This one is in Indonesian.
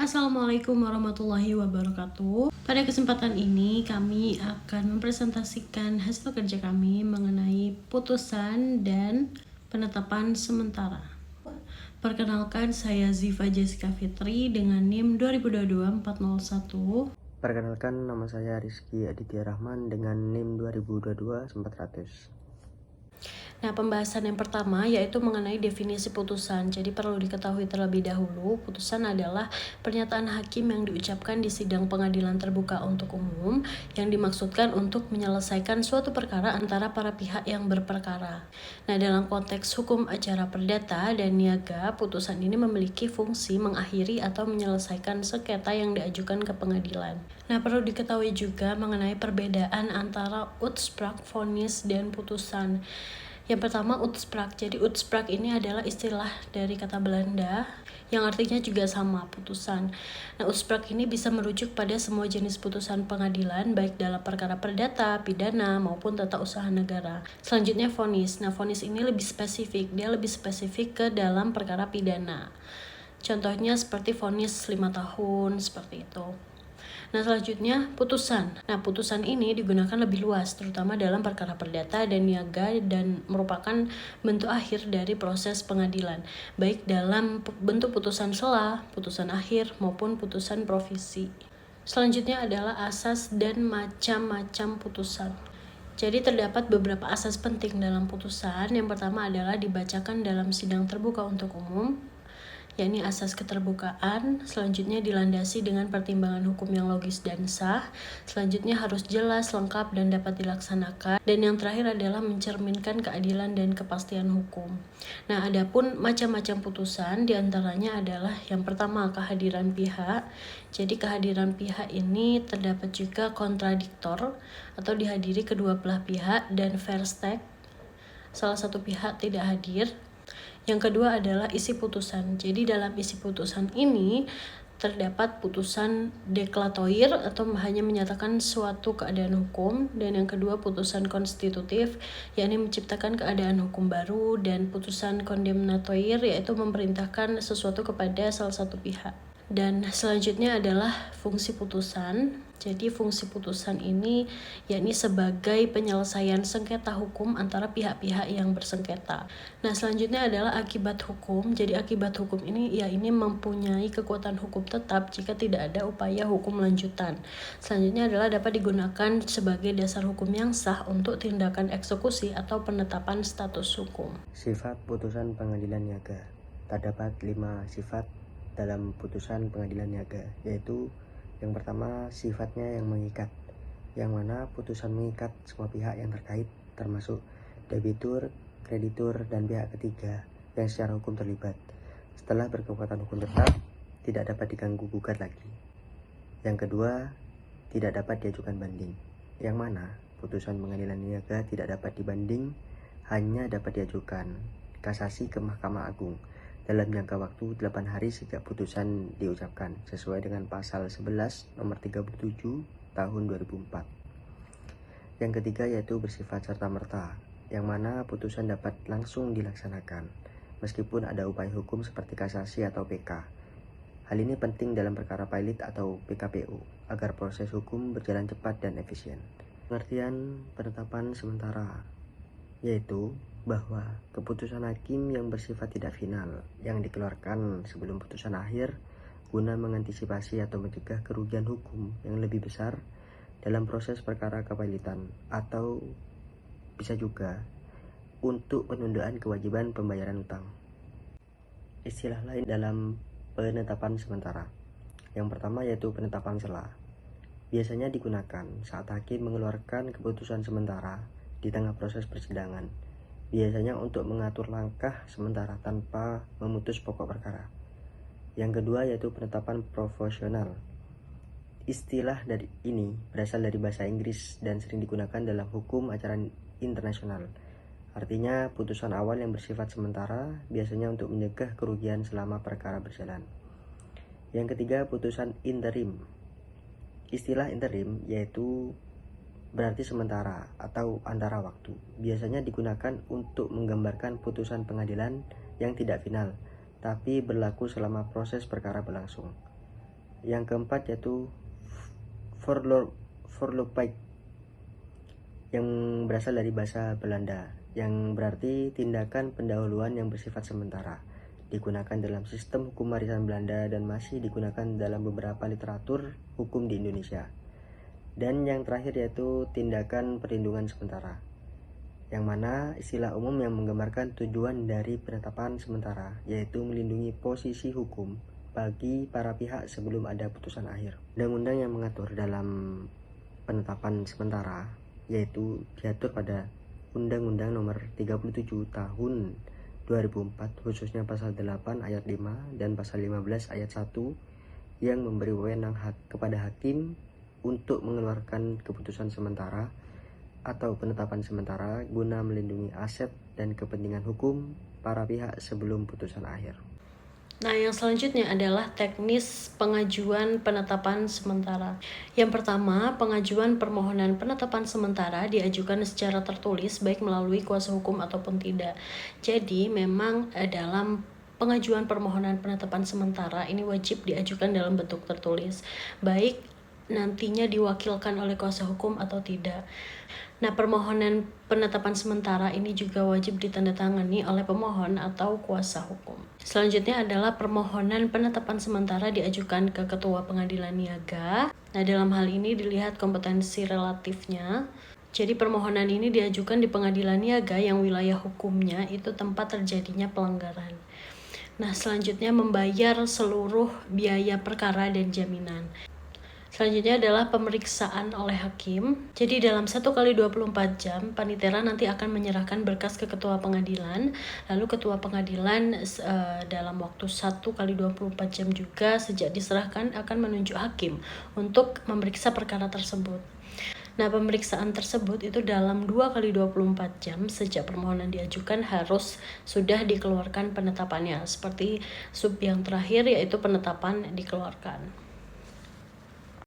Assalamualaikum warahmatullahi wabarakatuh. Pada kesempatan ini kami akan mempresentasikan hasil kerja kami mengenai putusan dan penetapan sementara. Perkenalkan, saya Ziva Jessica Fitri dengan NIM 2022-401. Perkenalkan, nama saya Rizky Aditya Rahman dengan NIM 2022-400. Nah, pembahasan yang pertama yaitu mengenai definisi putusan. Jadi perlu diketahui terlebih dahulu, putusan adalah pernyataan hakim yang diucapkan di sidang pengadilan terbuka untuk umum yang dimaksudkan untuk menyelesaikan suatu perkara antara para pihak yang berperkara. Nah, dalam konteks hukum acara perdata dan niaga, putusan ini memiliki fungsi mengakhiri atau menyelesaikan sengketa yang diajukan ke pengadilan. Nah, perlu diketahui juga mengenai perbedaan antara uitspraak, vonis, dan putusan. Yang pertama, uitspraak. Jadi uitspraak ini adalah istilah dari kata Belanda yang artinya juga sama, putusan. Nah, uitspraak ini bisa merujuk pada semua jenis putusan pengadilan baik dalam perkara perdata, pidana maupun tata usaha negara. Selanjutnya, vonis. Nah, vonis ini lebih spesifik. Dia lebih spesifik ke dalam perkara pidana. Contohnya seperti vonis 5 tahun, seperti itu. Nah, selanjutnya putusan. Nah, putusan ini digunakan lebih luas, terutama dalam perkara perdata dan niaga dan merupakan bentuk akhir dari proses pengadilan, baik dalam bentuk putusan sela, putusan akhir, maupun putusan provisi. Selanjutnya adalah asas dan macam-macam putusan. Jadi terdapat beberapa asas penting dalam putusan. Yang pertama adalah dibacakan dalam sidang terbuka untuk umum, yakni asas keterbukaan. Selanjutnya dilandasi dengan pertimbangan hukum yang logis dan sah. Selanjutnya harus jelas, lengkap, dan dapat dilaksanakan. Dan yang terakhir adalah mencerminkan keadilan dan kepastian hukum. Nah, adapun macam-macam putusan diantaranya adalah yang pertama, kehadiran pihak. Jadi kehadiran pihak ini terdapat juga kontradiktor atau dihadiri kedua belah pihak, dan verstek, salah satu pihak tidak hadir. Yang kedua adalah isi putusan. Jadi dalam isi putusan ini terdapat putusan deklaratoir atau hanya menyatakan suatu keadaan hukum, dan yang kedua putusan konstitutif, yakni menciptakan keadaan hukum baru, dan putusan kondemnatoir yaitu memerintahkan sesuatu kepada salah satu pihak. Dan selanjutnya adalah fungsi putusan. Jadi fungsi putusan ini yakni sebagai penyelesaian sengketa hukum antara pihak-pihak yang bersengketa. Nah, selanjutnya adalah akibat hukum. Jadi akibat hukum ini ini mempunyai kekuatan hukum tetap jika tidak ada upaya hukum lanjutan. Selanjutnya adalah dapat digunakan sebagai dasar hukum yang sah untuk tindakan eksekusi atau penetapan status hukum. Sifat putusan pengadilan niaga. Terdapat 5 sifat dalam putusan pengadilan niaga, yaitu yang pertama, sifatnya yang mengikat, yang mana putusan mengikat semua pihak yang terkait, termasuk debitur, kreditur, dan pihak ketiga yang secara hukum terlibat. Setelah berkekuatan hukum tetap, tidak dapat diganggu gugat lagi. Yang kedua, tidak dapat diajukan banding, yang mana putusan pengadilan niaga tidak dapat dibanding, hanya dapat diajukan kasasi ke Mahkamah Agung dalam jangka waktu 8 hari sejak putusan diucapkan sesuai dengan pasal 11 nomor 37 tahun 2004. Yang ketiga yaitu bersifat serta-merta, yang mana putusan dapat langsung dilaksanakan meskipun ada upaya hukum seperti kasasi atau PK. Hal ini penting dalam perkara pilot atau PKPU agar proses hukum berjalan cepat dan efisien. Pengertian penetapan sementara yaitu bahwa keputusan hakim yang bersifat tidak final yang dikeluarkan sebelum putusan akhir guna mengantisipasi atau mencegah kerugian hukum yang lebih besar dalam proses perkara kepilitan, atau bisa juga untuk penundaan kewajiban pembayaran utang. Istilah lain dalam penetapan sementara. Yang pertama yaitu penetapan sela. Biasanya digunakan saat hakim mengeluarkan keputusan sementara di tengah proses persidangan, biasanya untuk mengatur langkah sementara tanpa memutus pokok perkara. Yang kedua yaitu penetapan proporsional. Istilah dari ini berasal dari bahasa Inggris dan sering digunakan dalam hukum acara internasional. Artinya putusan awal yang bersifat sementara biasanya untuk mencegah kerugian selama perkara berjalan. Yang ketiga, putusan interim. Istilah interim yaitu berarti sementara atau antara waktu. Biasanya digunakan untuk menggambarkan putusan pengadilan yang tidak final, tapi berlaku selama proses perkara berlangsung. Yang keempat yaitu voorlopigheid, yang berasal dari bahasa Belanda, yang berarti tindakan pendahuluan yang bersifat sementara, digunakan dalam sistem hukum warisan Belanda dan masih digunakan dalam beberapa literatur hukum di Indonesia. Dan yang terakhir yaitu tindakan perlindungan sementara, yang mana istilah umum yang menggambarkan tujuan dari penetapan sementara, yaitu melindungi posisi hukum bagi para pihak sebelum ada putusan akhir. Undang-undang yang mengatur dalam penetapan sementara yaitu diatur pada Undang-Undang Nomor 37 Tahun 2004, khususnya pasal 8 ayat 5 dan pasal 15 ayat 1 yang memberi wewenang kepada hakim untuk mengeluarkan keputusan sementara atau penetapan sementara guna melindungi aset dan kepentingan hukum para pihak sebelum putusan akhir. Nah, yang selanjutnya adalah teknis pengajuan penetapan sementara. Yang pertama, pengajuan permohonan penetapan sementara diajukan secara tertulis baik melalui kuasa hukum ataupun tidak. Jadi, memang dalam pengajuan permohonan penetapan sementara ini wajib diajukan dalam bentuk tertulis, baik nantinya diwakilkan oleh kuasa hukum atau tidak. Nah, permohonan penetapan sementara ini juga wajib ditandatangani oleh pemohon atau kuasa hukum. Selanjutnya adalah permohonan penetapan sementara diajukan ke Ketua Pengadilan Niaga. Nah, dalam hal ini dilihat kompetensi relatifnya. Jadi permohonan ini diajukan di Pengadilan Niaga yang wilayah hukumnya itu tempat terjadinya pelanggaran. Nah, selanjutnya membayar seluruh biaya perkara dan jaminan. Selanjutnya adalah pemeriksaan oleh hakim. Jadi dalam 1 kali 24 jam, panitera nanti akan menyerahkan berkas ke ketua pengadilan. Lalu ketua pengadilan dalam waktu 1 kali 24 jam juga sejak diserahkan akan menunjuk hakim untuk memeriksa perkara tersebut. Nah, pemeriksaan tersebut itu dalam 2 kali 24 jam sejak permohonan diajukan harus sudah dikeluarkan penetapannya. Seperti sub yang terakhir yaitu penetapan dikeluarkan.